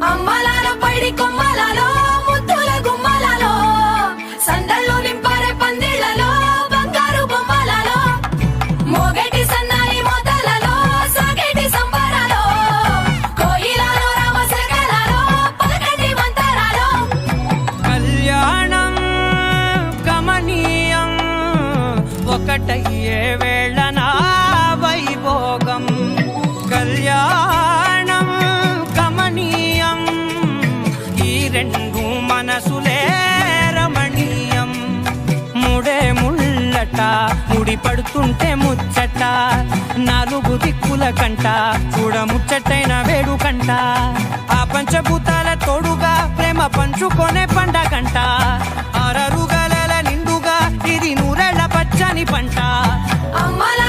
అమ్మలాలో పైడి కొమ్మలలో ముద్దుల గుమ్మలలో సందళ్ళు నింపారే పందిళ్లలో బంగారు బొమ్మలలో మోగేటి సన్నాయి మోతలలో సాగేటి సంబరాలో కోయిలలో రామశకలలో పలకటి మంతరాలో కళ్యాణం గమనీయం ఒకటయ్యే వేళ నా వైభోగం కళ్యాణం గమనీయం ఈ రెండు మనసులే రమణీయం ముడే ముళ్ళట ముడి పడుతుంటే ముచ్చట నాలుగు దిక్కుల కంట చూడ ముచ్చటైన వేడుకంట ఆ పంచభూతాల తోడుగా ప్రేమ పంచుకొనే పండగంట ఆరరుగల నిండుగా ఇది నూరెళ్ళ పచ్చని పంట అమ్మల